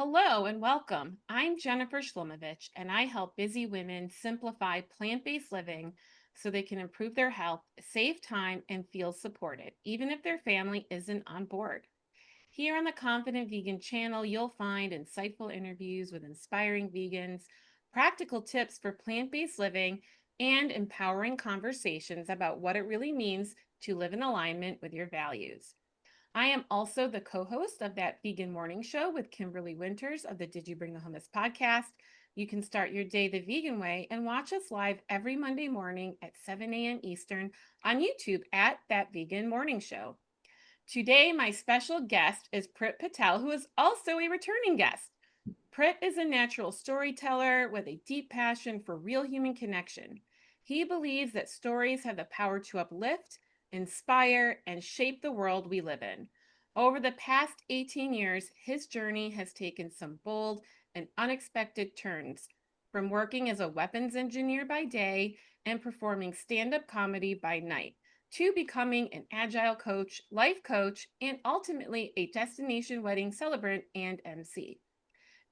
Hello and welcome. I'm Jennifer Shlomovich, and I help busy women simplify plant based living so they can improve their health, save time, and feel supported, even if their family isn't on board. Here on the Confident Vegan channel, you'll find insightful interviews with inspiring vegans, practical tips for plant based living, and empowering conversations about what it really means to live in alignment with your values. I am also the co host of that vegan morning show with Kimberly Winters of the Did You Bring the Hummus podcast. You can start your day the vegan way and watch us live every Monday morning at 7 a.m. Eastern on YouTube at That Vegan Morning Show. Today, my special guest is Prit Patel, who is also a returning guest. Prit is a natural storyteller with a deep passion for real human connection. He believes that stories have the power to uplift, inspire, and shape the world we live in. Over the past 18 years, his journey has taken some bold and unexpected turns, from working as a weapons engineer by day and performing stand-up comedy by night, to becoming an agile coach, life coach, and ultimately a destination wedding celebrant and MC.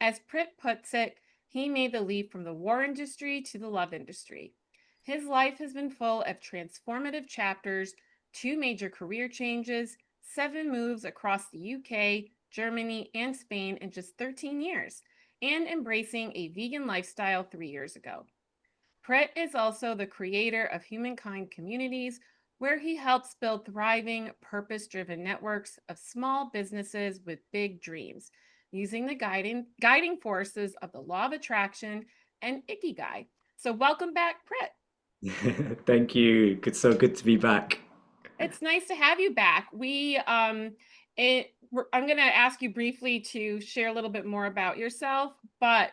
As Prit puts it, he made the leap from the war industry to the love industry. His life has been full of transformative chapters, two major career changes, seven moves across the UK, Germany, and Spain in just 13 years, and embracing a vegan lifestyle 3 years ago. Prit is also the creator of HumanKind Communities, where he helps build thriving, purpose driven networks of small businesses with big dreams, using the guiding forces of the law of attraction and Ikigai. So, welcome back, Prit. Thank you. So good to be back. It's nice to have you back. I'm going to ask you briefly to share a little bit more about yourself, but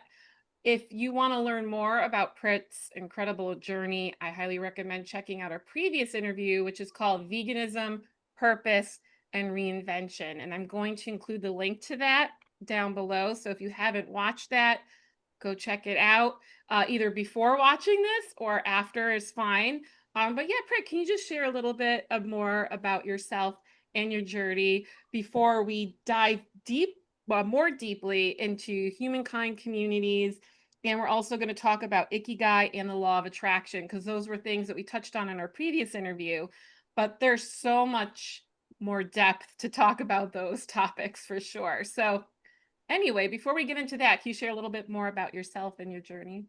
if you want to learn more about Prit's incredible journey, I highly recommend checking out our previous interview, which is called Veganism, Purpose, and Reinvention. And I'm going to include the link to that down below. So if you haven't watched that, go check it out. Either before watching this or after is fine. But yeah, Prit, can you just share a little bit of more about yourself and your journey before we dive more deeply into humankind communities? And we're also going to talk about Ikigai and the law of attraction, because those were things that we touched on in our previous interview. But there's so much more depth to talk about those topics for sure. So, anyway, before we get into that, can you share a little bit more about yourself and your journey?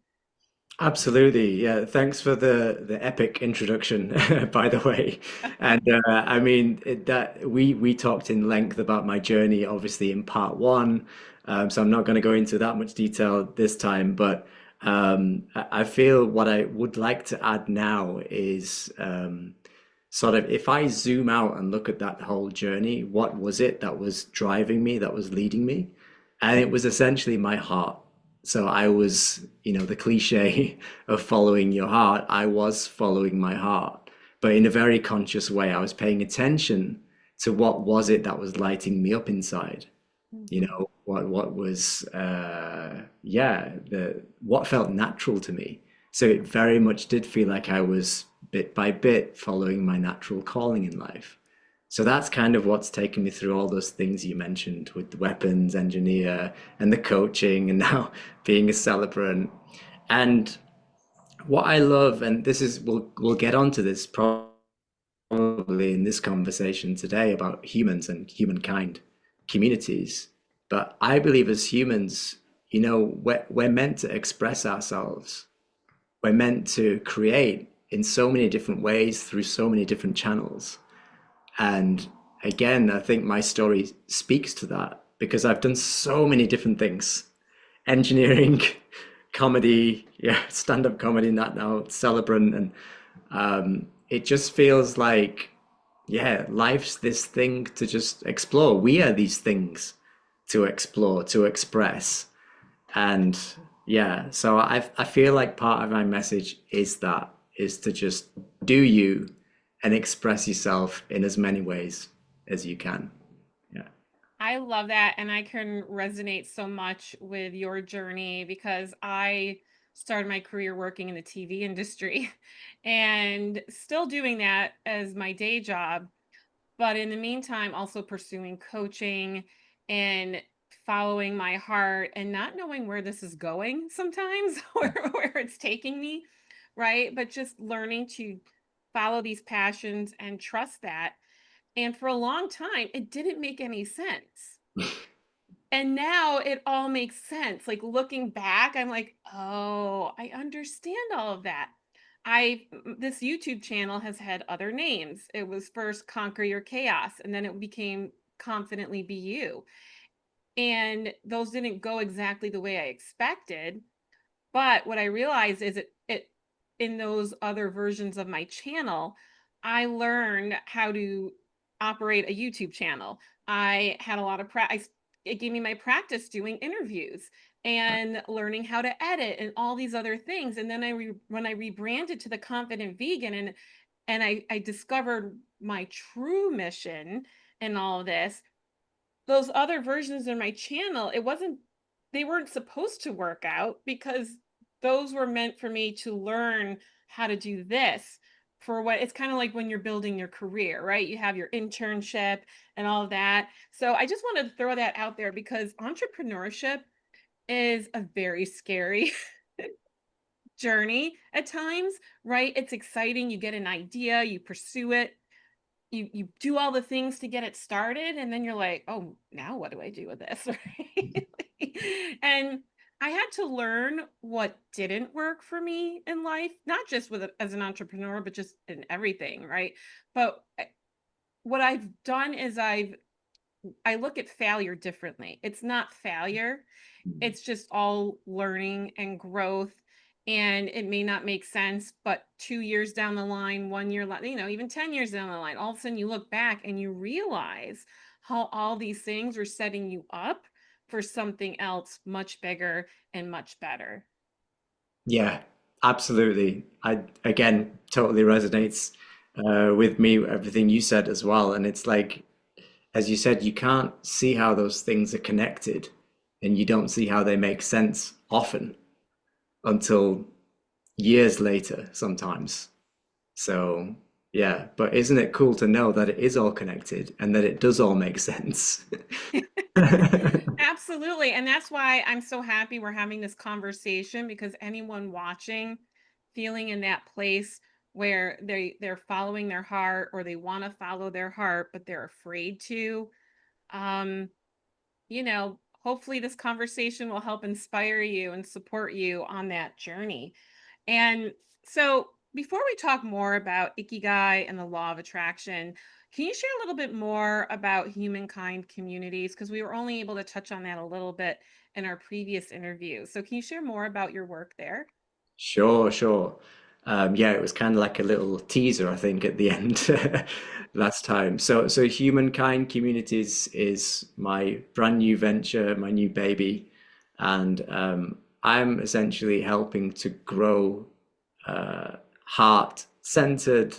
Absolutely. Yeah. Thanks for the epic introduction, by the way. And I mean that we talked in length about my journey, obviously in part one. So I'm not going to go into that much detail this time, but I feel what I would like to add now is sort of if I zoom out and look at that whole journey, what was it that was driving me, that was leading me? And it was essentially my heart. So I was, the cliche of following your heart, I was following my heart, but in a very conscious way. I was paying attention to what was it that was lighting me up inside. Mhm. What was the what felt natural to me. So it very much did feel like I was bit by bit following my natural calling in life. So that's kind of what's taken me through all those things you mentioned with the weapons engineer and the coaching and now being a celebrant. And what I love, and this is we'll get onto this probably in this conversation today about humans and humankind communities. But I believe as humans, we're meant to express ourselves. We're meant to create in so many different ways through so many different channels. And again, I think my story speaks to that because I've done so many different things. Engineering, comedy, yeah, stand-up comedy, that now, celebrant, and it just feels like, yeah, life's this thing to just explore. We are these things to explore, to express. And yeah, so I feel like part of my message is that, is to just do you and express yourself in as many ways as you can. Yeah. I love that. And I can resonate so much with your journey because I started my career working in the TV industry and still doing that as my day job. But in the meantime, also pursuing coaching and following my heart and not knowing where this is going sometimes, where it's taking me, right? But just learning to follow these passions and trust that. And for a long time, it didn't make any sense. And now it all makes sense. Like looking back, I'm like, oh, I understand all of that. This YouTube channel has had other names. It was first Conquer Your Chaos, and then it became Confidently Be You. And those didn't go exactly the way I expected. But what I realized is it in those other versions of my channel, I learned how to operate a YouTube channel. I had a lot of practice. It gave me my practice doing interviews and learning how to edit and all these other things. And then when I rebranded to the Confident Vegan and I discovered my true mission and all of this, those other versions in my channel, they weren't supposed to work out because those were meant for me to learn how to do this for what it's kind of like when you're building your career, right? You have your internship and all of that. So I just wanted to throw that out there because entrepreneurship is a very scary journey at times, right? It's exciting. You get an idea, you pursue it, you do all the things to get it started, and then you're like, oh, now what do I do with this? Right? And I had to learn what didn't work for me in life, not just as an entrepreneur, but just in everything, right? But what I've done is I look at failure differently. It's not failure, it's just all learning and growth. And it may not make sense, but 2 years down the line, 1 year, even 10 years down the line, all of a sudden you look back and you realize how all these things are setting you up for something else much bigger and much better. Yeah, absolutely. I again totally resonates with me, everything you said as well. And it's like, as you said, you can't see how those things are connected, and you don't see how they make sense often until years later sometimes. So, yeah, but isn't it cool to know that it is all connected and that it does all make sense? Absolutely. And that's why I'm so happy we're having this conversation because anyone watching, feeling in that place where they're following their heart or they want to follow their heart, but they're afraid to, um, hopefully this conversation will help inspire you and support you on that journey. And so, before we talk more about Ikigai and the law of attraction, can you share a little bit more about humankind communities? Because we were only able to touch on that a little bit in our previous interview. So, can you share more about your work there? Sure, sure. Yeah, it was kind of like a little teaser, I think, at the end last time. So Humankind Communities is my brand new venture, my new baby, and I'm essentially helping to grow heart-centered,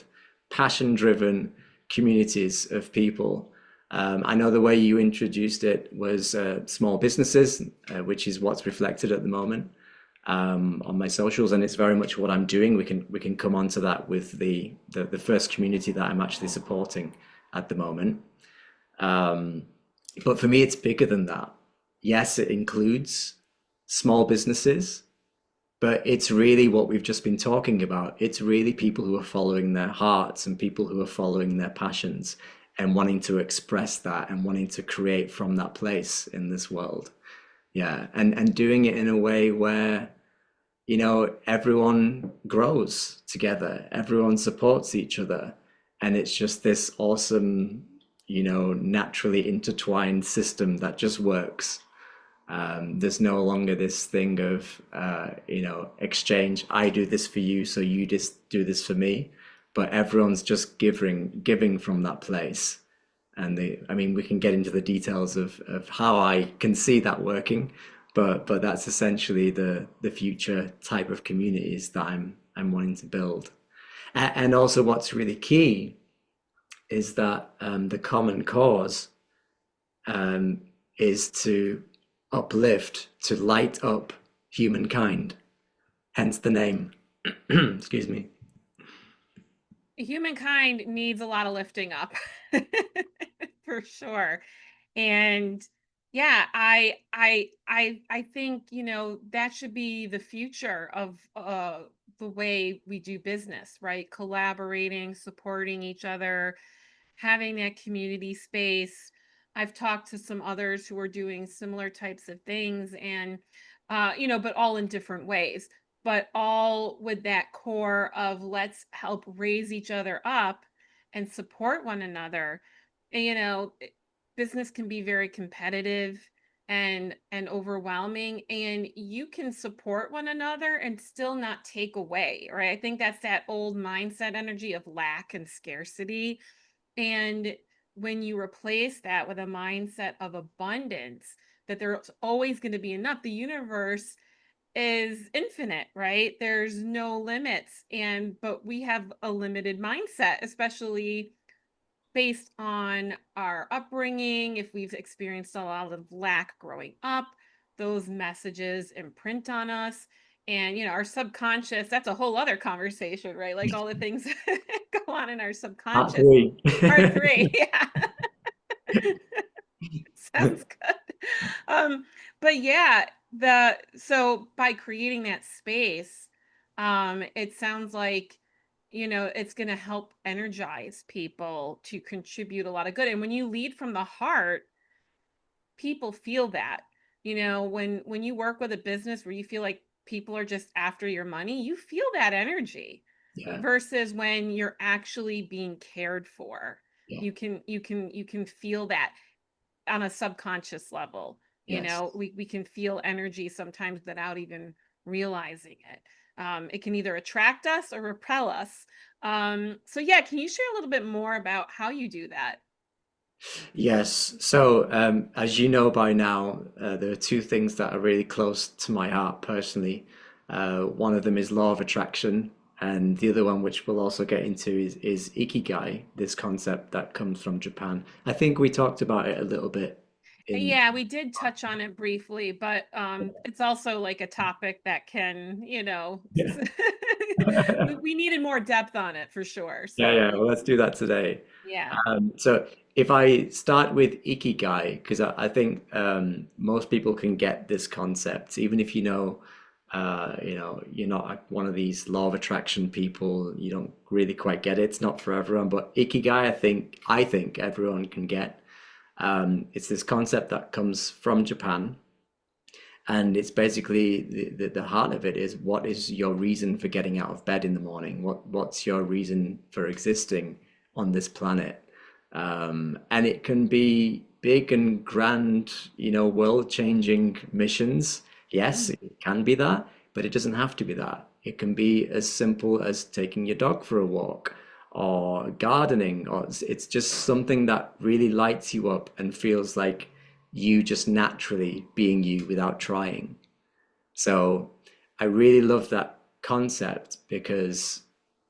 passion-driven communities of people. I know the way you introduced it was small businesses, which is what's reflected at the moment on my socials, and it's very much what I'm doing. We can come on to that with the first community that I'm actually supporting at the moment. But for me, it's bigger than that. Yes, it includes small businesses, but it's really what we've just been talking about. It's really people who are following their hearts and people who are following their passions and wanting to express that and wanting to create from that place in this world. Yeah, and doing it in a way where everyone grows together, everyone supports each other, and it's just this awesome, naturally intertwined system that just works. There's no longer this thing of, exchange. I do this for you, so you just do this for me. But everyone's just giving from that place. And I mean, we can get into the details of how I can see that working, but that's essentially the future type of communities that I'm wanting to build. And also, what's really key is that the common cause um, is to uplift, to light up humankind, hence the name. Excuse me. Humankind needs a lot of lifting up for sure. And, Yeah, I think, that should be the future of the way we do business, right? Collaborating, supporting each other, having that community space. I've talked to some others who are doing similar types of things and but all in different ways, but all with that core of let's help raise each other up and support one another. And, business can be very competitive and overwhelming, and you can support one another and still not take away, right? I think that's that old mindset energy of lack and scarcity, and when you replace that with a mindset of abundance, that there's always going to be enough, the universe is infinite, right? There's no limits. But we have a limited mindset, especially based on our upbringing. If we've experienced a lot of lack growing up, those messages imprint on us. And, our subconscious, that's a whole other conversation, right? Like all the things that go on in our Part subconscious. three. Part three. Yeah. Sounds good. Um, but yeah, so by creating that space, it sounds like, it's going to help energize people to contribute a lot of good. And when you lead from the heart, people feel that. When you work with a business where you feel like people are just after your money, you feel that energy Yeah, versus when you're actually being cared for. yeah, You can feel that on a subconscious level. yes. We can feel energy sometimes without even realizing it. It can either attract us or repel us. So yeah, can you share a little bit more about how you do that? Yes. So, as you know by now, there are two things that are really close to my heart personally. One of them is law of attraction, and the other one, which we'll also get into, is Ikigai, this concept that comes from Japan. I think we talked about it a little bit in. Yeah, we did touch on it briefly, but it's also like a topic that can, Yeah. we needed more depth on it for sure. Yeah, So yeah. Well, let's do that today. yeah. So if I start with Ikigai, because I think most people can get this concept, even if you're not like one of these law of attraction people, you don't really quite get it. It's not for everyone, but Ikigai, I think everyone can get. It's this concept that comes from Japan, and it's basically the heart of it is what is your reason for getting out of bed in the morning? What's your reason for existing on this planet? And it can be big and grand, world-changing missions. Yes, Mm. it can be that, but it doesn't have to be that. It can be as simple as taking your dog for a walk or gardening, or it's just something that really lights you up and feels like you just naturally being you without trying. So I really love that concept because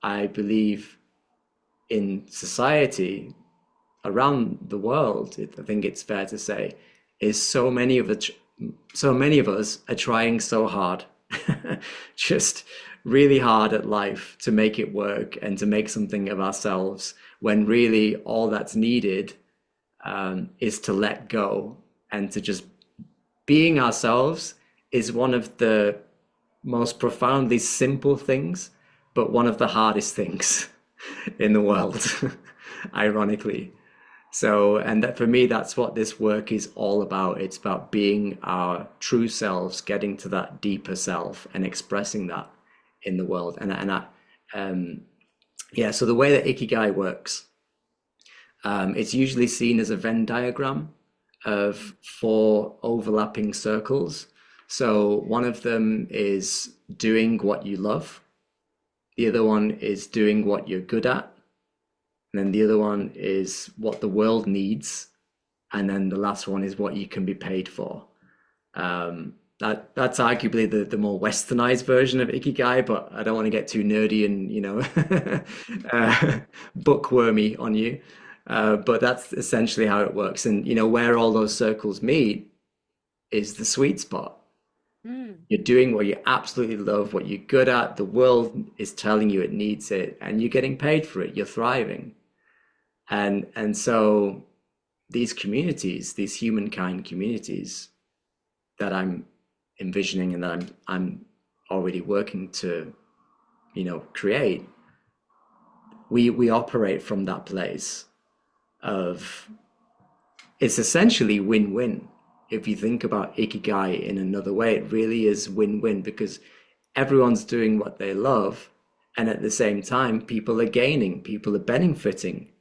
I believe in society around the world, I think it's fair to say, is so many of us are trying so hard, just really hard at life to make it work and to make something of ourselves when really all that's needed is to let go and to just being ourselves is one of the most profoundly simple things, but one of the hardest things in the world, ironically. So, and that for me, that's what this work is all about. It's about being our true selves, getting to that deeper self and expressing that in the world. Um, yeah, so the way that Ikigai works, it's usually seen as a Venn diagram of four overlapping circles. So one of them is doing what you love. The other one is doing what you're good at. And then the other one is what the world needs. And then the last one is what you can be paid for. That's arguably the more westernized version of Ikigai, but I don't want to get too nerdy and bookwormy on you. But that's essentially how it works. And where all those circles meet is the sweet spot. Mm. You're doing what you absolutely love, what you're good at. The world is telling you it needs it, and you're getting paid for it. You're thriving. And so these communities, these humankind communities that I'm envisioning and that I'm already working to, create, we operate from that place of it's essentially win-win. If you think about Ikigai in another way, it really is win-win because everyone's doing what they love, and at the same time, people are gaining, people are benefiting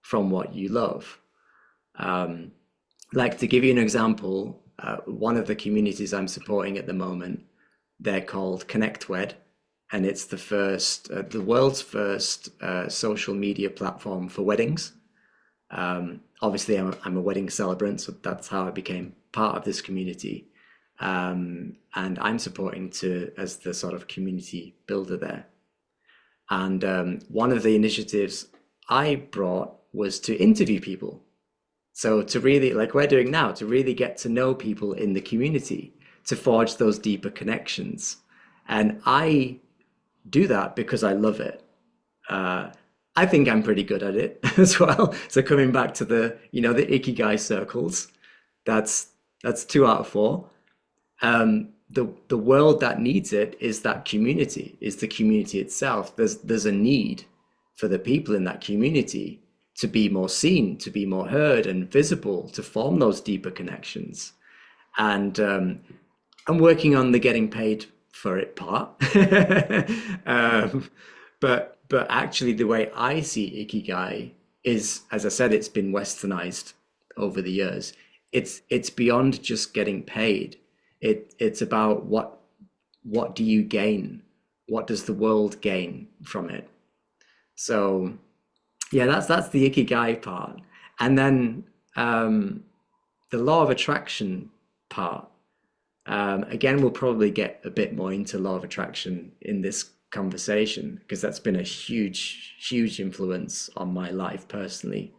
from what you love. Um, like to give you an example, one of the communities I'm supporting at the moment, they're called ConnectWed, and it's the world's first social media platform for weddings. Obviously, I'm a wedding celebrant, so that's how I became part of this community. And I'm supporting to as the sort of community builder there. And one of the initiatives I brought was to interview people. So to really, like we're doing now, to really get to know people in the community, to forge those deeper connections. And I do that because I love it. Uh, I think I'm pretty good at it as well. So coming back to the Ikigai circles, that's that's 2 out of 4. The world that needs it is that community, is the community itself. There's a need for the people in that community to be more seen, to be more heard and visible, to form those deeper connections. And I'm working on the getting paid for it part. um, but actually, the way I see Ikigai is, as I said, it's been westernized over the years. It's beyond just getting paid. It's about what do you gain? What does the world gain from it? So yeah, that's the Ikigai part. And then the law of attraction part. Again, we'll probably get a bit more into law of attraction in this conversation because that's been a huge, huge influence on my life personally.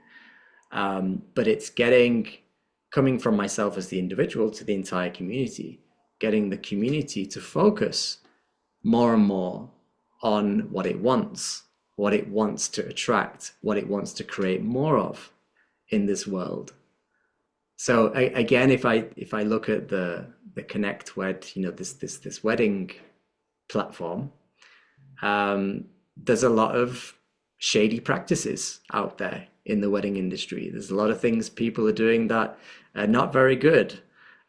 But it's coming from myself as the individual to the entire community, getting the community to focus more and more on what it wants to attract, what it wants to create more of in this world. So again, if I look at the ConnectWed, this wedding platform, there's a lot of shady practices out there in the wedding industry. There's a lot of things people are doing that are not very good.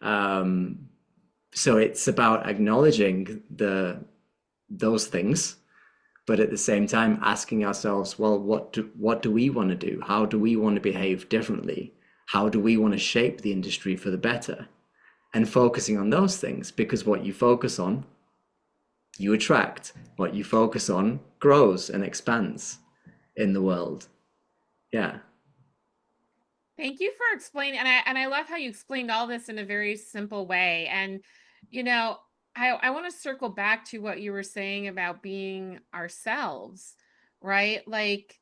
So it's about acknowledging those things, but at the same time asking ourselves, well, what do we want to do? How do we want to behave differently? How do we want to shape the industry for the better? And focusing on those things, because what you focus on, you attract. What you focus on grows and expands in the world. Yeah. Thank you for explaining, and I love how you explained all this in a very simple way. And you know, I want to circle back to what you were saying about being ourselves, right? Like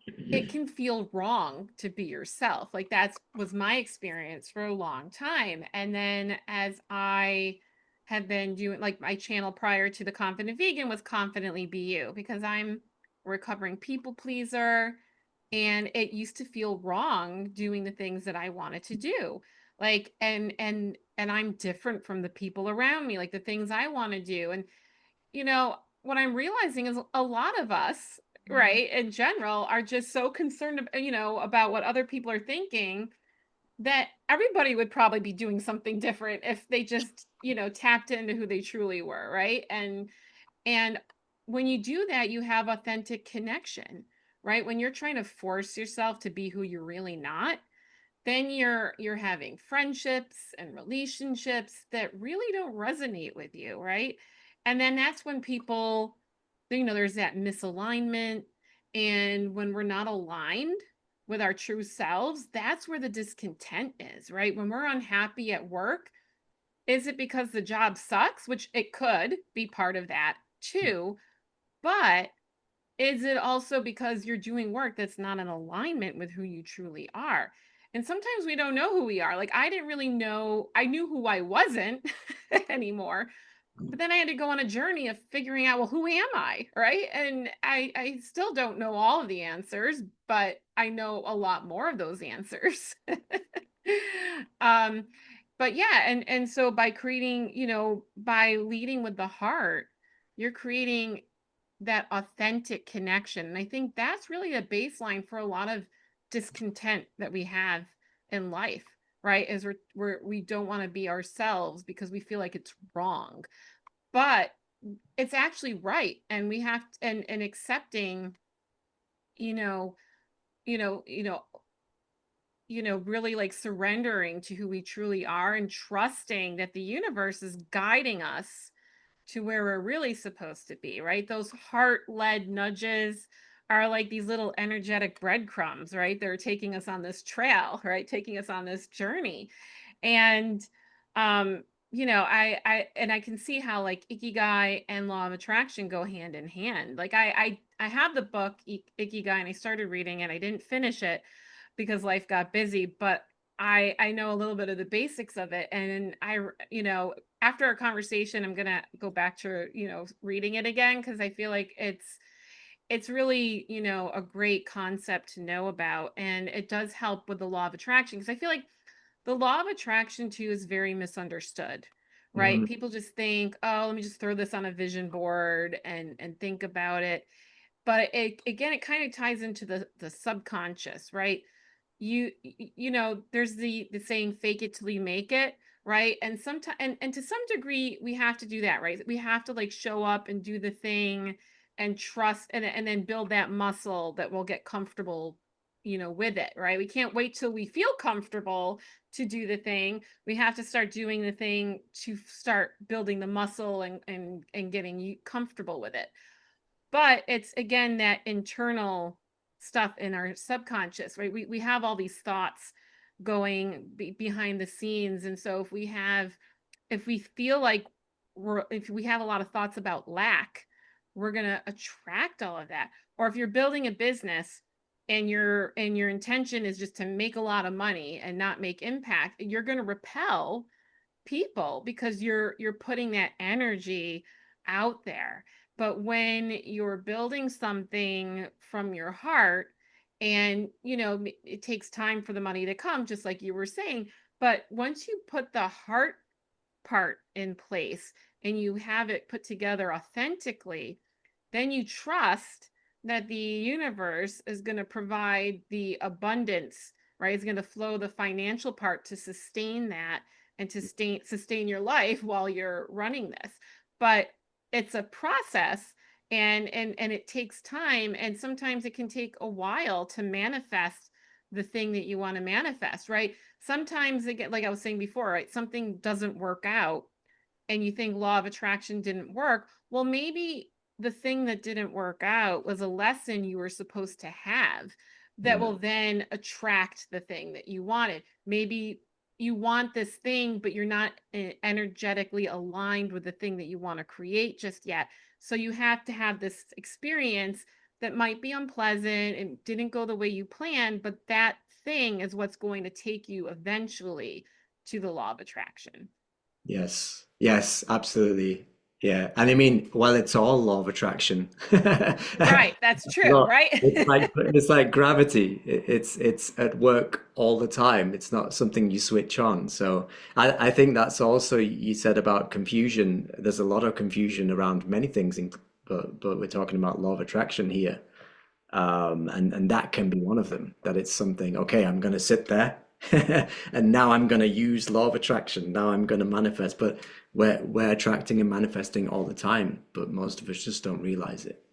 it can feel wrong to be yourself. Like that's was my experience for a long time. And then as I had been doing like my channel prior to the Confident Vegan was Confidently Be You because I'm a recovering people pleaser and it used to feel wrong doing the things that I wanted to do. Like and I'm different from the people around me, like the things I want to do. And what I'm realizing is a lot of us, right, in general, are just so concerned, about what other people are thinking that everybody would probably be doing something different if they just, tapped into who they truly were, right? And when you do that, you have authentic connection, right? When you're trying to force yourself to be who you're really not, then you're having friendships and relationships that really don't resonate with you, right? And then that's when people, there's that misalignment. And when we're not aligned with our true selves, that's where the discontent is, right? When we're unhappy at work, is it because the job sucks, which it could be part of that too, but is it also because you're doing work that's not in alignment with who you truly are? And sometimes we don't know who we are. Like I didn't really know, I knew who I wasn't anymore, But then I had to go on a journey of figuring out, well, who am I? Right. And I still don't know all of the answers, but I know a lot more of those answers. um, but yeah, and so by creating, by leading with the heart, you're creating that authentic connection. And I think that's really a baseline for a lot of discontent that we have in life, right? Is we don't want to be ourselves because we feel like it's wrong. But it's actually right. And we have to, and accepting, you know, you know, you know, really like surrendering to who we truly are and trusting that the universe is guiding us to where we're really supposed to be, right? Those heart-led nudges are like these little energetic breadcrumbs, right? They're taking us on this trail, right? Taking us on this journey. And um, I can see how like Ikigai and law of attraction go hand in hand. Like I have the book Ikigai and I started reading it. I didn't finish it because life got busy, but I know a little bit of the basics of it. And after our conversation, I'm gonna go back to, reading it again because I feel like it's really, a great concept to know about. And it does help with the law of attraction because I feel like the law of attraction too is very misunderstood, right? Mhm. People just think, oh, let me just throw this on a vision board and think about it. But it kind of ties into the subconscious, right? There's the saying fake it till you make it, right? And sometimes and to some degree we have to do that, right? We have to like show up and do the thing and trust and then build that muscle that will get comfortable, with it, right? We can't wait till we feel comfortable to do the thing. We have to start doing the thing to start building the muscle and getting you comfortable with it. But it's again that internal stuff in our subconscious, right? We have all these thoughts going behind the scenes. And so if we feel like if we have a lot of thoughts about lack, we're going to attract all of that. Or if you're building a business and your intention is just to make a lot of money and not make impact, you're going to repel people because you're putting that energy out there. But when you're building something from your heart and it takes time for the money to come, just like you were saying, but once you put the heart part in place and you have it put together authentically, then you trust that the universe is going to provide the abundance, right? It's going to flow the financial part to sustain that and to sustain your life while you're running this. But it's a process and it takes time and sometimes it can take a while to manifest the thing that you want to manifest, right? Sometimes again, like I was saying before, right? Something doesn't work out and you think law of attraction didn't work. Well, maybe the thing that didn't work out was a lesson you were supposed to have that Yeah. will then attract the thing that you wanted. Maybe you want this thing, but you're not energetically aligned with the thing that you want to create just yet. So you have to have this experience that might be unpleasant and didn't go the way you planned, but that thing is what's going to take you eventually to the law of attraction. Yes. Yes, absolutely. Yeah. And I mean, well, it's all law of attraction. Right, that's true, Not, right? it's like gravity. It's at work all the time. It's not something you switch on. So I think that's also you said about confusion. There's a lot of confusion around many things, but we're talking about law of attraction here. And that can be one of them, that it's something, okay, I'm going to sit there and now I'm going to use law of attraction. Now I'm going to manifest, but we're attracting and manifesting all the time, but most of us just don't realize it.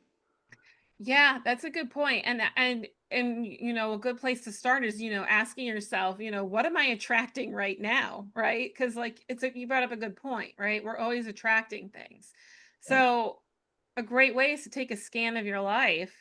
Yeah, that's a good point. And a good place to start is, asking yourself, what am I attracting right now, right? Because like you brought up a good point, right? We're always attracting things. Yeah, So a great way is to take a scan of your life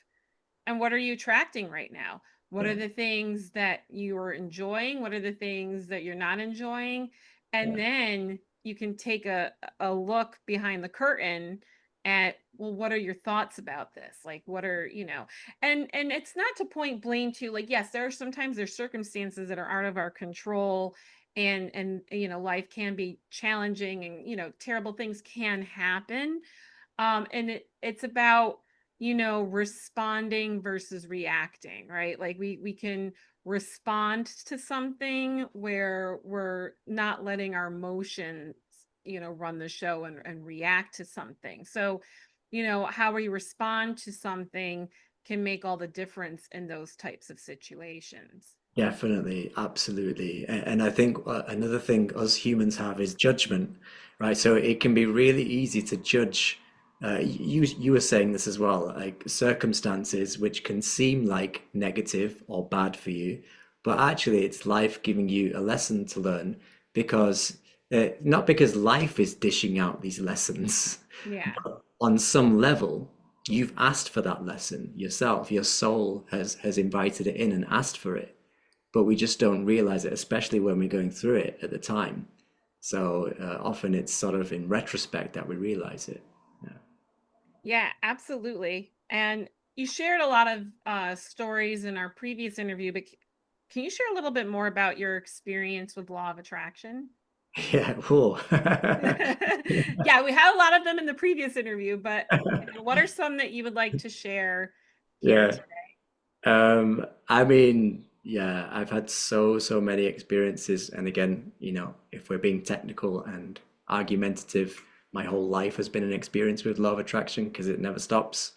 and what are you attracting right now? What are yeah, the things that you are enjoying? What are the things that you're not enjoying? And yeah, then you can take a look behind the curtain at, well, what are your thoughts about this? Like what are, and it's not to point blame to like, yes, there are sometimes there's circumstances that are out of our control and life can be challenging, and terrible things can happen. And it's about responding versus reacting, right? Like we can respond to something where we're not letting our emotions run the show, and react to something. So how we respond to something can make all the difference in those types of situations. Definitely, absolutely. And I think another thing us humans have is judgment, right? So it can be really easy to judge. You were saying this as well, like circumstances which can seem like negative or bad for you, but actually it's life giving you a lesson to learn because not because life is dishing out these lessons, Yeah. but on some level, you've asked for that lesson yourself. Your soul has invited it in and asked for it, but we just don't realize it, especially when we're going through it at the time. So often it's sort of in retrospect that we realize it. Yeah. Yeah, absolutely. And you shared a lot of stories in our previous interview, but can you share a little bit more about your experience with law of attraction? Yeah, cool. Yeah, we had a lot of them in the previous interview, but what are some that you would like to share here Yeah. today? I mean, yeah, I've had so many experiences, and again, if we're being technical and argumentative, my whole life has been an experience with law of attraction because it never stops.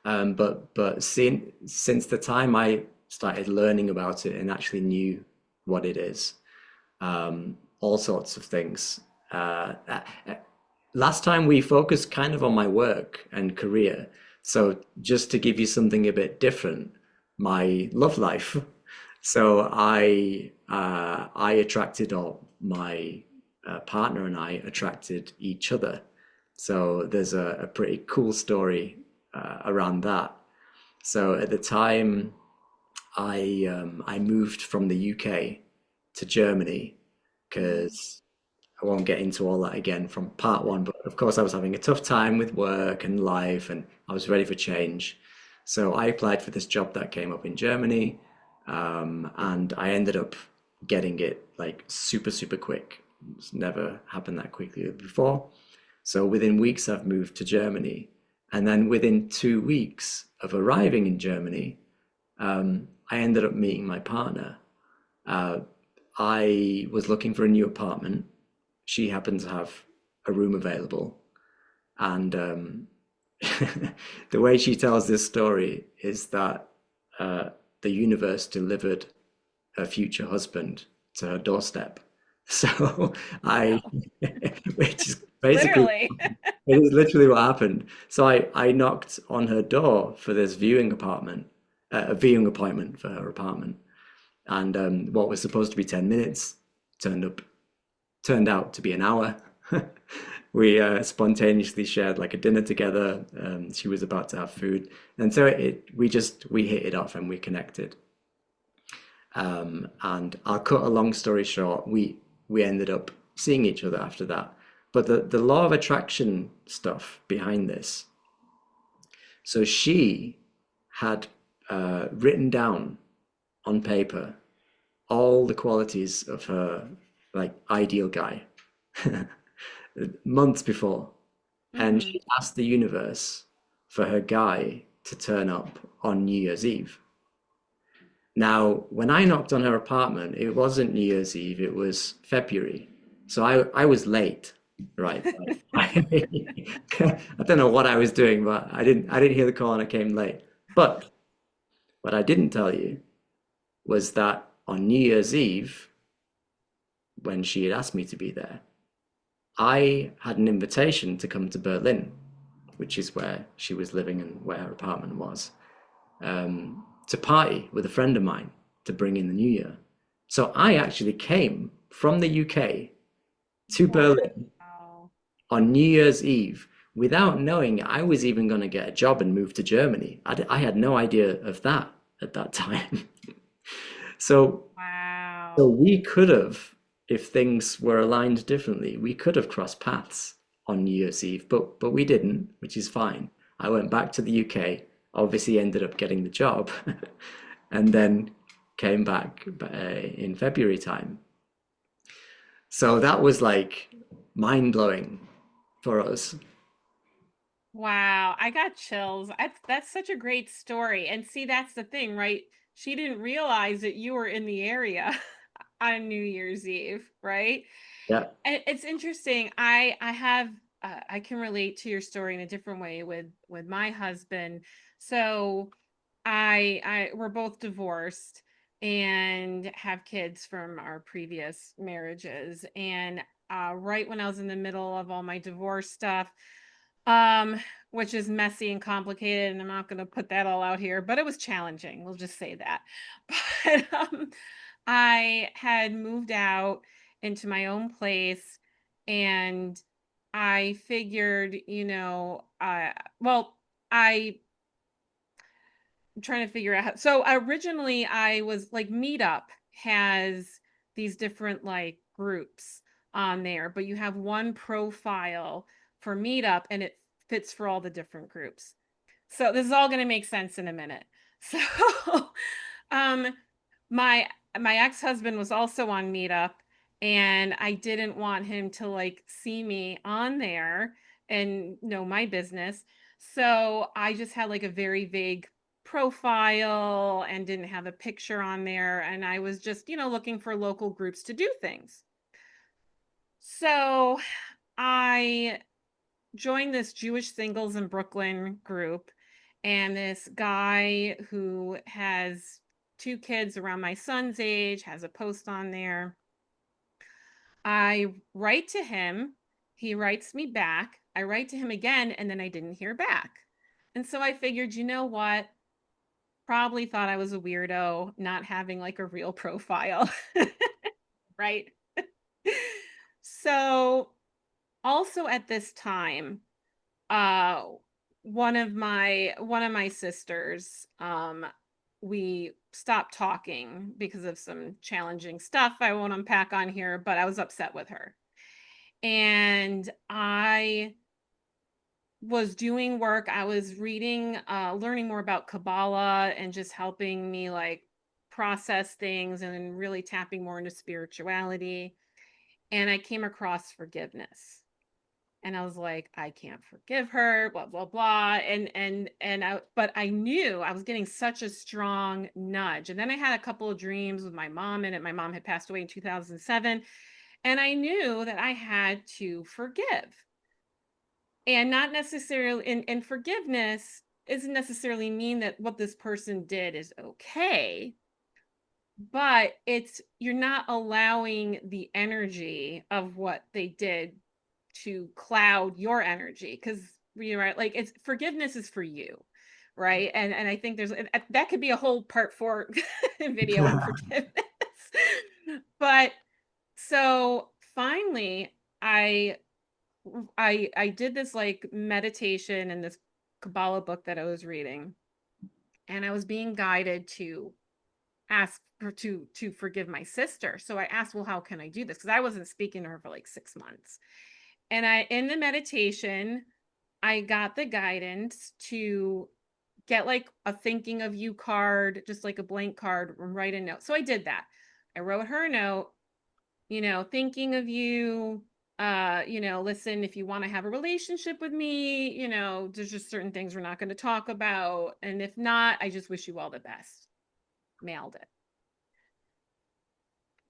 But since the time I started learning about it and actually knew what it is, all sorts of things. Last time we focused kind of on my work and career. So just to give you something a bit different, my love life. So I attracted, or my partner and I attracted each other. So there's a pretty cool story around that. So at the time, I moved from the UK to Germany Mhm. because I won't get into all that again from part one, but of course I was having a tough time with work and life, and I was ready for change. So I applied for this job that came up in Germany, and I ended up getting it like super quick. It's never happened that quickly before. So within weeks, I've moved to Germany. And then within 2 weeks of arriving in Germany, I ended up meeting my partner. Uh, I was looking for a new apartment. She happened to have a room available. And the way she tells this story is that uh, the universe delivered her future husband to her doorstep. So I, Wow. which is basically, Literally. it is literally what happened. So I knocked on her door for this a viewing appointment for her apartment. And what was supposed to be 10 minutes turned up turned out to be an hour. We spontaneously shared like a dinner together. She was about to have food, and so we hit it off and we connected. And I'll cut a long story short. We ended up seeing each other after that. But the law of attraction stuff behind this. So she had written down on paper all the qualities of her like ideal guy months before, and Hmm. she asked the universe for her guy to turn up on New Year's Eve. Now, when I knocked on her apartment, it wasn't New Year's Eve, it was February. So I was late, right? I don't know what I was doing, but I didn't hear the call and I came late. But what I didn't tell you was that on New Year's Eve, when she had asked me to be there, I had an invitation to come to Berlin, which is where she was living and where her apartment was, to party with a friend of mine to bring in the new year. So I actually came from the UK to Berlin Wow. on New Year's Eve without knowing I was even going to get a job and move to Germany. I had no idea of that at that time. So So Wow. we could have, if things were aligned differently, we could have crossed paths on New Year's Eve, but we didn't, which is fine. I went back to the UK, obviously ended up getting the job, and then came back in February time. So that was like mind blowing for us. Wow, I got chills. That's such a great story. And see, that's the thing, right? She didn't realize that you were in the area on New Year's Eve, right? Yeah. And it's interesting. I have I can relate to your story in a different way with my husband. So I we're both divorced and have kids from our previous marriages. And right when I was in the middle of all my divorce stuff, um, which is messy and complicated, and I'm not going to put that all out here, but it was challenging. We'll just say that. But I had moved out into my own place, and I figured, well, I I'm trying to figure out so originally I was like Meetup has these different like groups on there, but you have one profile for Meetup and it fits for all the different groups. So this is all going to make sense in a minute. So um my my ex-husband was also on Meetup and I didn't want him to like see me on there and know my business. So I just had like a very vague profile and didn't have a picture on there and I was just, looking for local groups to do things. So I joined this Jewish singles in Brooklyn group, and this guy who has two kids around my son's age has a post on there. I write to him, he writes me back. I write to him again, and then I didn't hear back. And so I figured, you know what? Probably thought I was a weirdo not having like a real profile, right? So also at this time, uh one of my sisters, we stopped talking because of some challenging stuff I won't unpack on here, but I was upset with her. And I was doing work, I was reading, learning more about Kabbalah and just helping me like process things and really tapping more into spirituality. And I came across forgiveness. And I was like, I can't forgive her, blah, blah, blah. But I knew I was getting such a strong nudge. And then I had a couple of dreams with my mom in it. My mom had passed away in 2007. And I knew that I had to forgive. And not necessarily, and forgiveness isn't necessarily mean that what this person did is okay, but it's you're not allowing the energy of what they did to cloud your energy because you're right, like it's forgiveness is for you, right? And I think that could be a whole part four video on forgiveness. But so finally i I did this like meditation in this Kabbalah book that I was reading, and I was being guided to ask her to forgive my sister. So I asked, well, how can I do this? Because I wasn't speaking to her for like 6 months. And I in the meditation, I got the guidance to get like a thinking of you card, just like a blank card, and write a note. So I did that. I wrote her a note, thinking of you, listen, if you want to have a relationship with me, there's just certain things we're not going to talk about. And if not, I just wish you all the best. Mailed it.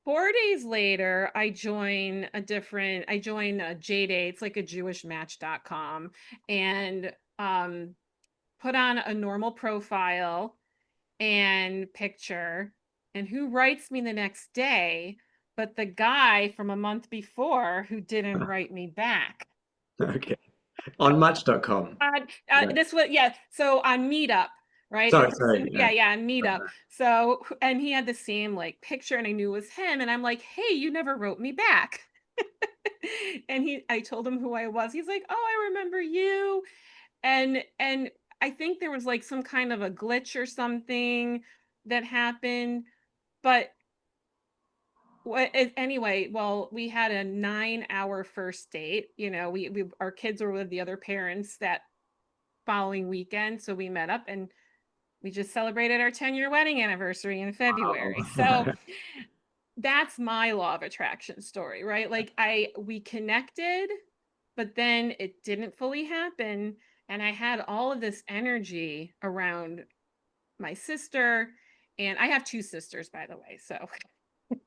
4 days later, I joined JDate. It's like a jewishmatch.com, and put on a normal profile and picture. And who writes me the next day but the guy from a month before who didn't write me back? Okay. On Match.com. Right. This was, yeah. So on Meetup, right? The Sorry. person, Yeah. yeah, on Meetup. So, and he had the same like picture, and I knew it was him. And I'm like, hey, you never wrote me back. And I told him who I was. He's like, oh, I remember you. And I think there was like some kind of a glitch or something that happened, but anyway, well, we had a 9-hour first date. We our kids were with the other parents that following weekend, so we met up and we just celebrated our 10-year wedding anniversary in February. So Wow. that's my law of attraction story, right? Like we connected, but then it didn't fully happen. And I had all of this energy around my sister. And I have two sisters, by the way. So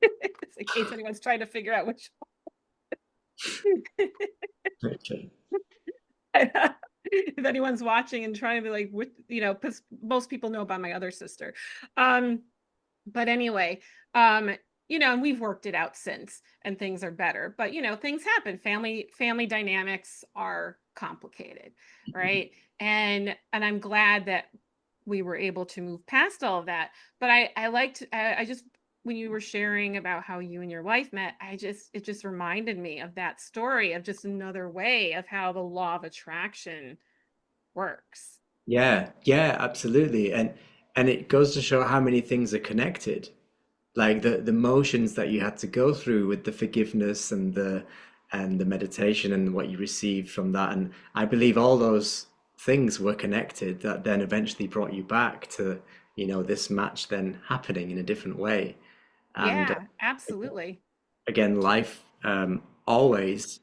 it's in case anyone's trying to figure out which. Okay. If anyone's watching and trying to be like, what, you know, because most people know about my other sister. Um, but anyway, um, you know, and we've worked it out since and things are better. But you know, things happen. Family dynamics are complicated, right? And I'm glad that we were able to move past all of that. But I liked I just when you were sharing about how you and your wife met, it just reminded me of that story of just another way of how the law of attraction works. Yeah, yeah, absolutely. And it goes to show how many things are connected. Like the motions that you had to go through with the forgiveness and the meditation and what you received from that. And I believe all those things were connected that then eventually brought you back to, this match then happening in a different way. And Yeah, absolutely. again, life always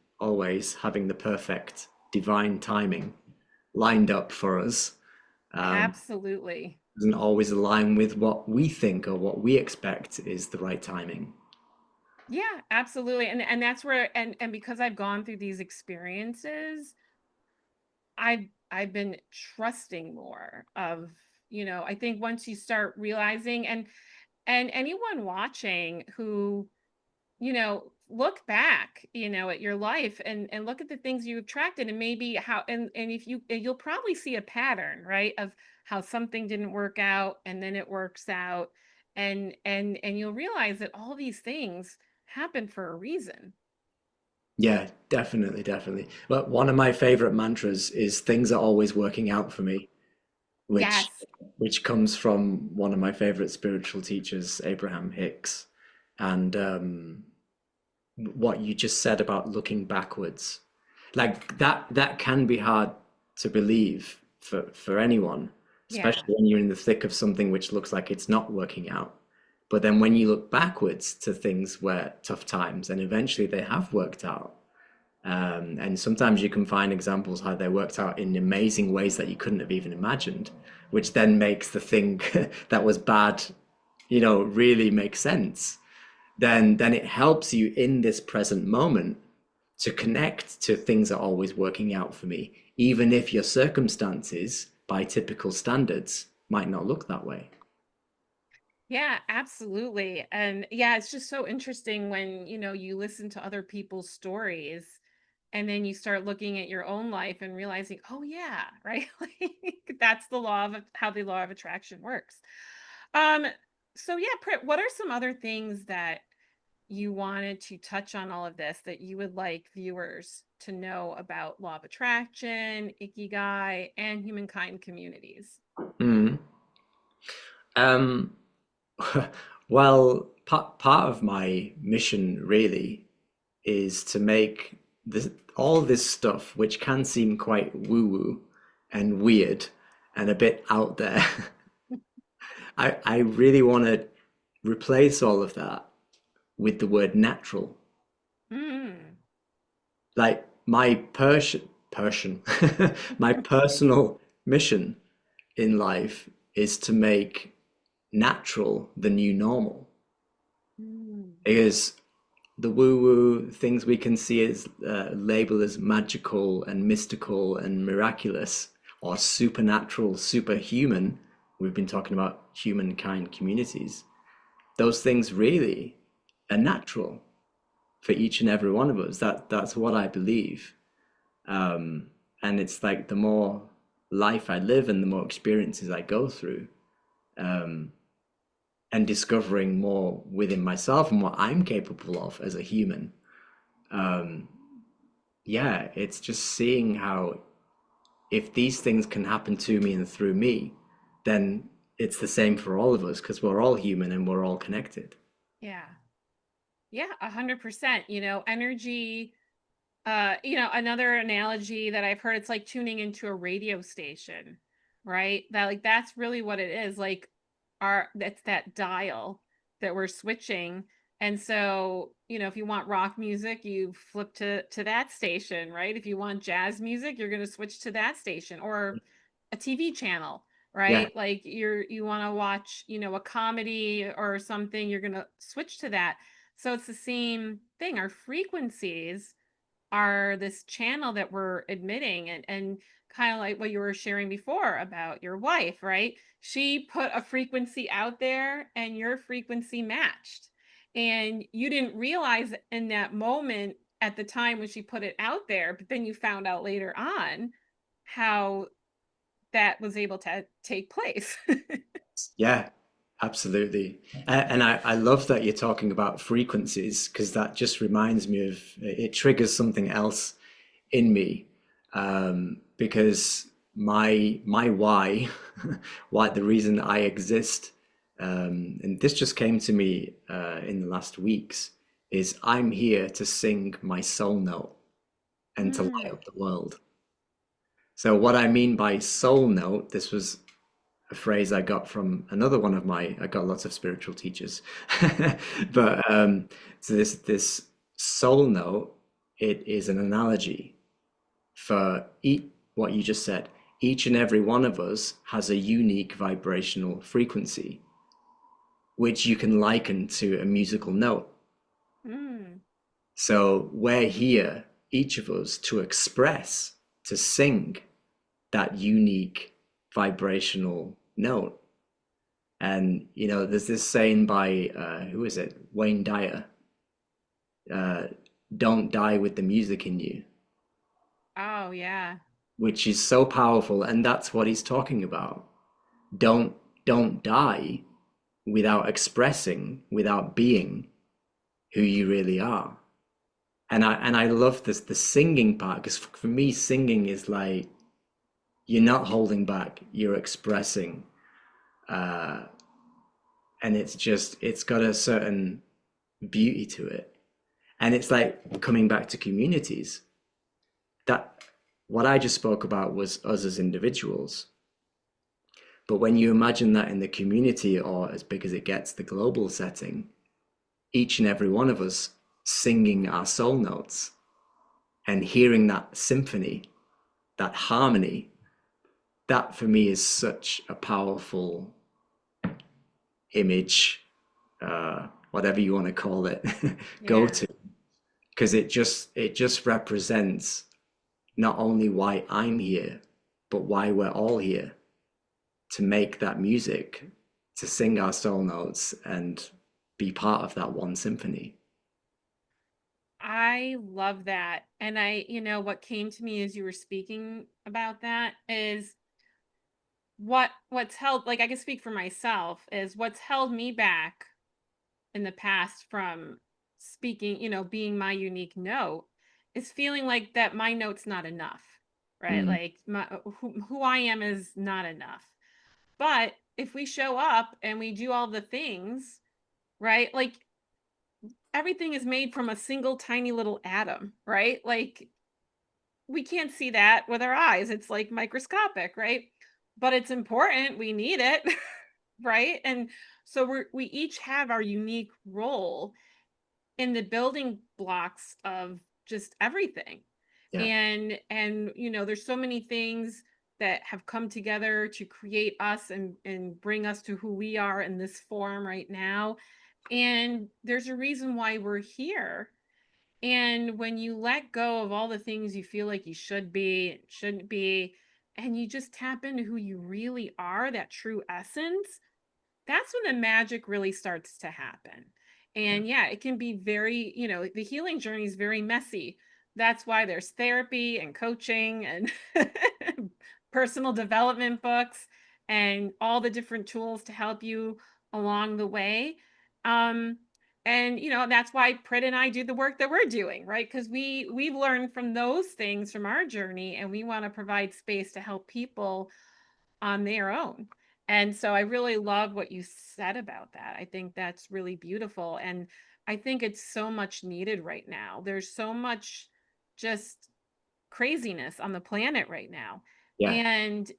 having the perfect divine timing lined up for us. Absolutely. Doesn't always align with what we think or what we expect is the right timing. Yeah, absolutely. And that's where and because I've gone through these experiences, I've been trusting more of, you know, I think once you start realizing and anyone watching who, you know, look back, you know, at your life and look at the things you attracted and maybe how and if you and you'll probably see a pattern, right, of how something didn't work out and then it works out and you'll realize that all these things happen for a reason. Yeah, definitely, definitely. But one of my favorite mantras is things are always working out for me, which Yes. which comes from one of my favorite spiritual teachers, Abraham Hicks. And what you just said about looking backwards, like that can be hard to believe for anyone, Yeah. especially when you're in the thick of something which looks like it's not working out. But then when you look backwards to things where tough times and eventually they have worked out, and sometimes you can find examples how they worked out in amazing ways that you couldn't have even imagined, which then makes the thing that was bad, really make sense. Then it helps you in this present moment to connect to things are always working out for me, even if your circumstances, by typical standards, might not look that way. Yeah, absolutely. And yeah, it's just so interesting when, you know, you listen to other people's stories and then you start looking at your own life and realizing, oh yeah, right? Like that's the law of how the law of attraction works. Um, so yeah, Prit, what are some other things that you wanted to touch on all of this that you would like viewers to know about law of attraction, Ikigai, and humankind communities? Mm. Um, well, part of my mission really is to make all this stuff, which can seem quite woo-woo and weird and a bit out there. I really want to replace all of that with the word natural. Mm. Like Persian, my personal mission in life is to make natural the new normal. Mm. Because the woo-woo things we can see as labeled as magical and mystical and miraculous or supernatural, superhuman, we've been talking about humankind communities. Those things really are natural for each and every one of us. That's what I believe. And it's like the more life I live and the more experiences I go through, and discovering more within myself and what I'm capable of as a human. Yeah, it's just seeing how if these things can happen to me and through me, then it's the same for all of us because we're all human and we're all connected. Yeah. Yeah, 100%. You know, energy, you know, another analogy that I've heard, it's like tuning into a radio station, right? That like that's really what it is. Like that's that dial that we're switching And so, if you want rock music, you flip to that station, right? If you want jazz music, you're going to switch to that station, or a TV channel, Yeah. right? Like you want to watch, a comedy or something, you're going to switch to that. So it's the same thing. Our frequencies are this channel that we're admitting, and kind of like what you were sharing before about your wife, right? She put a frequency out there and your frequency matched. And you didn't realize in that moment at the time when she put it out there, but then you found out later on how that was able to take place. Yeah, absolutely. And I love that you're talking about frequencies because that just reminds me of it triggers something else in me. Because my why, why the reason I exist, and this just came to me in the last weeks, is I'm here to sing my soul note and to light Mm, up the world. So what I mean by soul note, this was a phrase I got from another one of my, I got lots of spiritual teachers, but so this soul note, it is an analogy for what you just said. Each and every one of us has a unique vibrational frequency, which you can liken to a musical note. mm. So we're here, each of us, to express, to sing that unique vibrational note. And there's this saying by who is it? Wayne Dyer. Uh, don't die with the music in you, Oh, yeah. which is so powerful, and that's what he's talking about. Don't don't die without expressing, without being who you really are. And I love this the singing part because for me singing is like you're not holding back, you're expressing, uh, and it's got a certain beauty to it. And it's like coming back to communities. That what I just spoke about was us as individuals. But when you imagine that in the community or as big as it gets, the global setting, each and every one of us singing our soul notes and hearing that symphony, that harmony, that for me is such a powerful image, whatever you want to call it, go Yeah. to, because it just represents not only why I'm here, but why we're all here to make that music, to sing our soul notes and be part of that one symphony. I love that. And what came to me as you were speaking about that is what's held, like, I can speak for myself, is what's held me back in the past from speaking, being my unique note, is feeling like that my note's not enough, right? Mm, Like who I am is not enough. But if we show up and we do all the things, right? Like everything is made from a single tiny little atom, right? Like we can't see that with our eyes. It's like microscopic, right? But it's important. We need it, right? And so we each have our unique role in the building blocks of just everything. yeah, And there's so many things that have come together to create us and bring us to who we are in this form right now. And there's a reason why we're here. And when you let go of all the things you feel like you should be, shouldn't be, and you just tap into who you really are, that true essence, that's when the magic really starts to happen. yeah, And yeah, it can be very, the healing journey is very messy. That's why there's therapy and coaching and personal development books and all the different tools to help you along the way. Um, and that's why Prit and I do the work that we're doing, right? Because we've learned from those things from our journey, and we want to provide space to help people on their own. And so I really love what you said about that. I think that's really beautiful. And I think it's so much needed right now. There's so much just craziness on the planet right now. yeah, And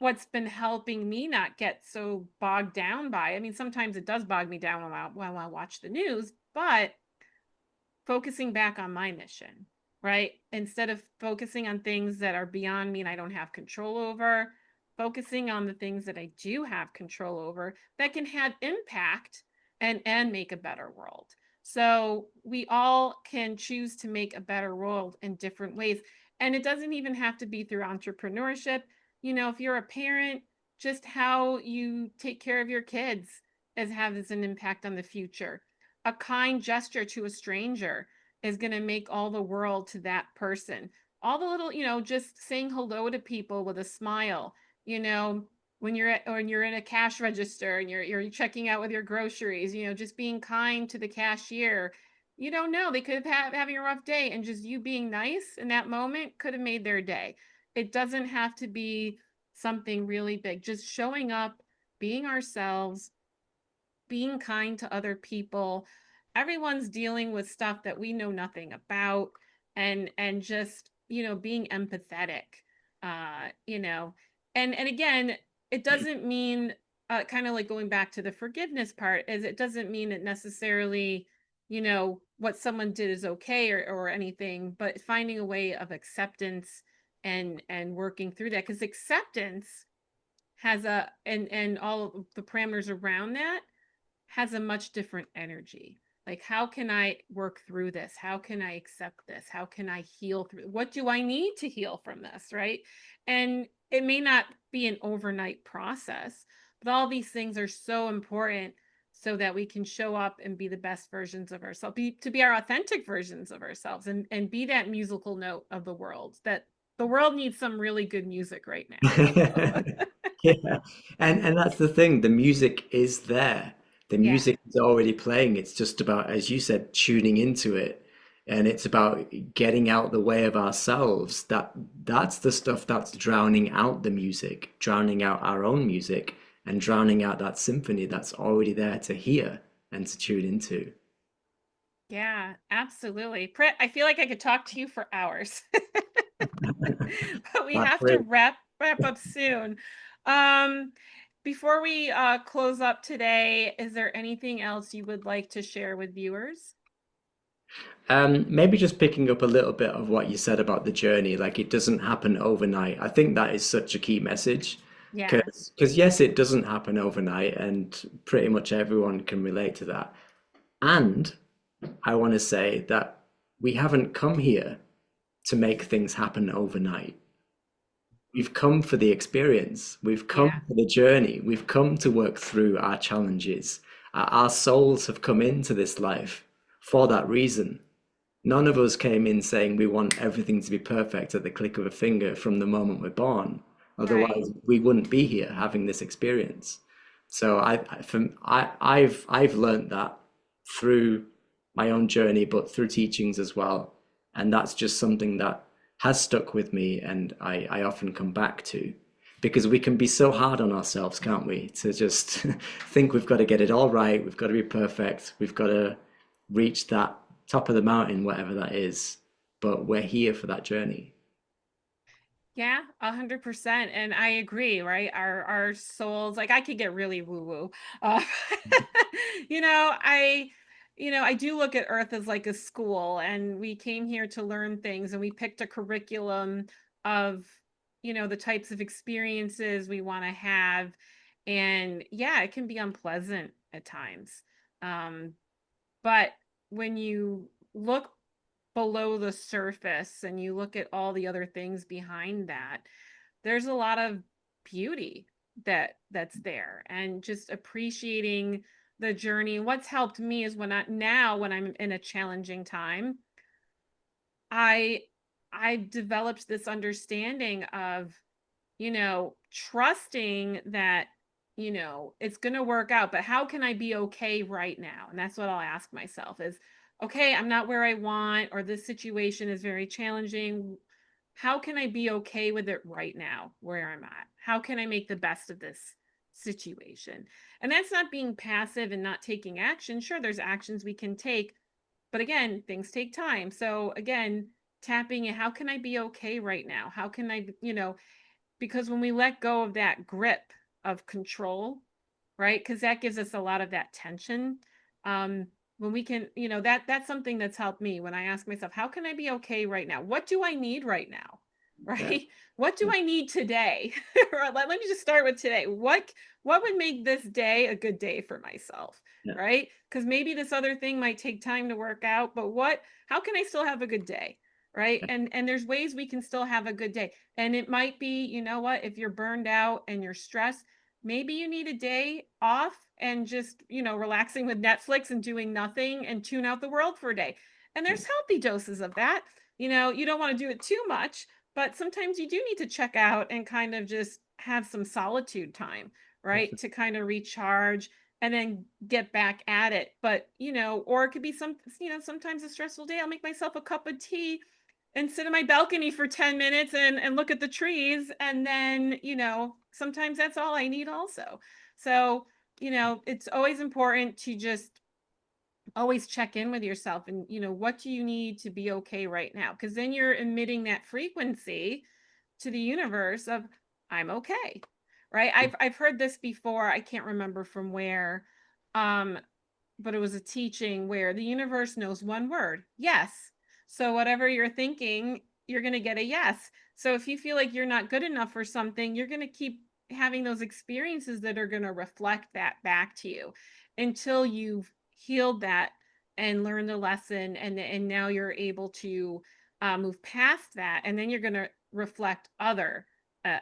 what's been helping me not get so bogged down by, I mean, sometimes it does bog me down while I watch the news, but focusing back on my mission, right? Instead of focusing on things that are beyond me and I don't have control over, focusing on the things that I do have control over that can have impact and make a better world. So we all can choose to make a better world in different ways. And it doesn't even have to be through entrepreneurship. You know, if you're a parent, just how you take care of your kids has an impact on the future. A kind gesture to a stranger is going to make all the world to that person. All the little, just saying hello to people with a smile, you know, when you're in a cash register and you're checking out with your groceries, just being kind to the cashier. You don't know, they could have having a rough day, and just you being nice in that moment could have made their day. It doesn't have to be something really big. Just showing up, being ourselves, being kind to other people. Everyone's dealing with stuff that we know nothing about, and just, being empathetic. Uh, you know, and again, it doesn't mean, kind of like going back to the forgiveness part, is it doesn't mean it necessarily, what someone did is okay, or anything, but finding a way of acceptance and working through that, because acceptance has and all of the parameters around that has a much different energy. Like, how can I work through this? How can I accept this? How can I heal through? What do I need to heal from this? Right. And it may not be an overnight process, but all these things are so important so that we can show up and be the best versions of ourselves, to be our authentic versions of ourselves, and be that musical note of the world, that the world needs some really good music right now. So, Yeah. And that's the thing, the music is there. The yeah. music is already playing. It's just about, as you said, tuning into it. And it's about getting out the way of ourselves. That's the stuff that's drowning out the music, drowning out our own music, and drowning out that symphony that's already there to hear and to tune into. Yeah, absolutely. Prit, I feel like I could talk to you for hours, but we That's have to great. wrap up soon. Um, Before we close up today, is there anything else you would like to share with viewers? Maybe just picking up a little bit of what you said about the journey, like it doesn't happen overnight. I think that is such a key message Yeah, because yes, it doesn't happen overnight, and pretty much everyone can relate to that. And I want to say that we haven't come here to make things happen overnight. We've come for the experience. We've come yeah, for the journey. We've come to work through our challenges. Our souls have come into this life for that reason. None of us came in saying we want everything to be perfect at the click of a finger from the moment we're born. right. Otherwise, we wouldn't be here having this experience. So I've learned that through my own journey, but through teachings as well. And that's just something that has stuck with me, and I often come back to, because we can be so hard on ourselves, can't we? To just think we've got to get it all right, we've got to be perfect, we've got to reach that top of the mountain, whatever that is. But we're here for that journey. Yeah, 100%. And I agree, right? Our souls, like, I could get really woo-woo. Uh, you know, I I do look at Earth as like a school, and we came here to learn things, and we picked a curriculum of, the types of experiences we want to have. And yeah, it can be unpleasant at times. Um, but when you look below the surface and you look at all the other things behind that, there's a lot of beauty that's there, and just appreciating the journey. What's helped me is when I'm in a challenging time, I I've developed this understanding of, trusting that, it's going to work out, but how can I be okay right now? And that's what I'll ask myself is, okay, I'm not where I want, or this situation is very challenging. How can I be okay with it right now where I'm at? How can I make the best of this situation? And that's not being passive and not taking action. Sure, there's actions we can take, but again, things take time. So again, tapping in, how can I be okay right now? How can I, because when we let go of that grip of control, right? Because that gives us a lot of that tension. Um, when we can, that's something that's helped me when I ask myself, how can I be okay right now? What do I need right now? Yeah. Right? What do Yeah. I need today? Let me just start with today. What would make this day a good day for myself? Yeah. Right? Because maybe this other thing might take time to work out, but how can I still have a good day? Right. Yeah. And there's ways we can still have a good day. And it might be, if you're burned out and you're stressed, maybe you need a day off and just, relaxing with Netflix and doing nothing and tune out the world for a day. And Yeah. there's healthy doses of that. You don't want to do it too much, but sometimes you do need to check out and kind of just have some solitude time, right? To kind of recharge and then get back at it. But, or it could be sometimes a stressful day. I'll make myself a cup of tea and sit in my balcony for 10 minutes and look at the trees. And then, sometimes that's all I need also. So, it's always important to just always check in with yourself and, what do you need to be okay right now? Because then you're emitting that frequency to the universe of I'm okay. Right. I've heard this before. I can't remember from where. Um, but it was a teaching where the universe knows one word, yes. So whatever you're thinking, you're going to get a yes. So if you feel like you're not good enough for something, you're going to keep having those experiences that are going to reflect that back to you until you've healed that and learned a lesson, and now you're able to move past that, and then you're going to reflect other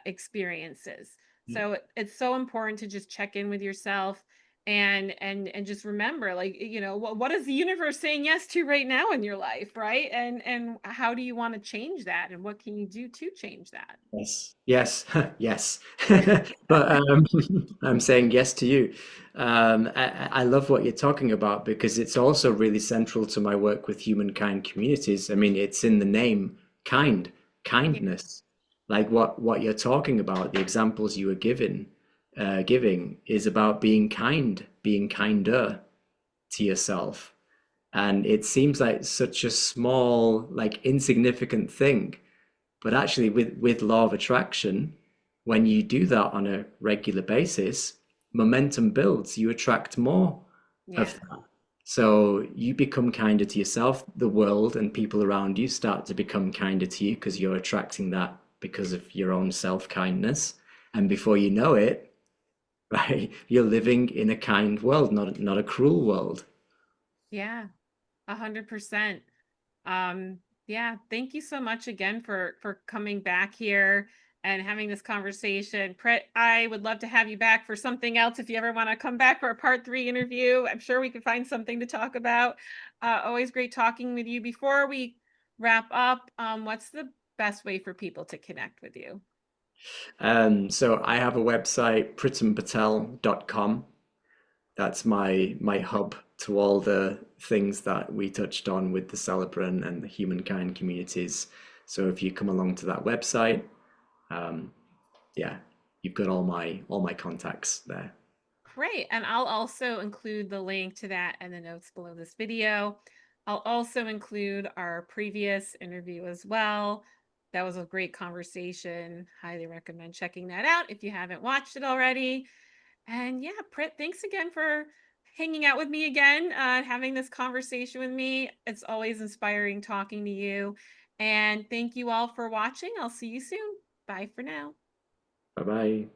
experiences. Yeah. So it's so important to just check in with yourself and just remember, like, what is the universe saying yes to right now in your life, right? And how do you want to change that, and what can you do to change that? Yes, yes, yes. But I'm saying yes to you. I love what you're talking about because it's also really central to my work with humankind communities. I mean, it's in the name, kind, Yeah. kindness. Like what you're talking about, the examples you were giving is about being kind, being kinder to yourself. And it seems like such a small, like insignificant thing. But actually, with law of attraction, when you do that on a regular basis, momentum builds. You attract more of Yeah. that. So you become kinder to yourself, the world and people around you start to become kinder to you because you're attracting that because of your own self-kindness. And before you know it, right, you're living in a kind world, not a cruel world. Yeah. 100%. Um, yeah, thank you so much again for coming back here and having this conversation. Prit, I would love to have you back for something else if you ever want to come back for a part 3 interview. I'm sure we could find something to talk about. Always great talking with you. Before we wrap up, what's the best way for people to connect with you? So I have a website, pritandpatel.com. That's my hub to all the things that we touched on with the celebrant and the humankind communities. So if you come along to that website, um, yeah, you've got all my contacts there. Great. And I'll also include the link to that in the notes below this video. I'll also include our previous interview as well. That was a great conversation. Highly recommend checking that out if you haven't watched it already. And yeah, Prit, thanks again for hanging out with me again, having this conversation with me. It's always inspiring talking to you. And thank you all for watching. I'll see you soon. Bye for now. Bye bye.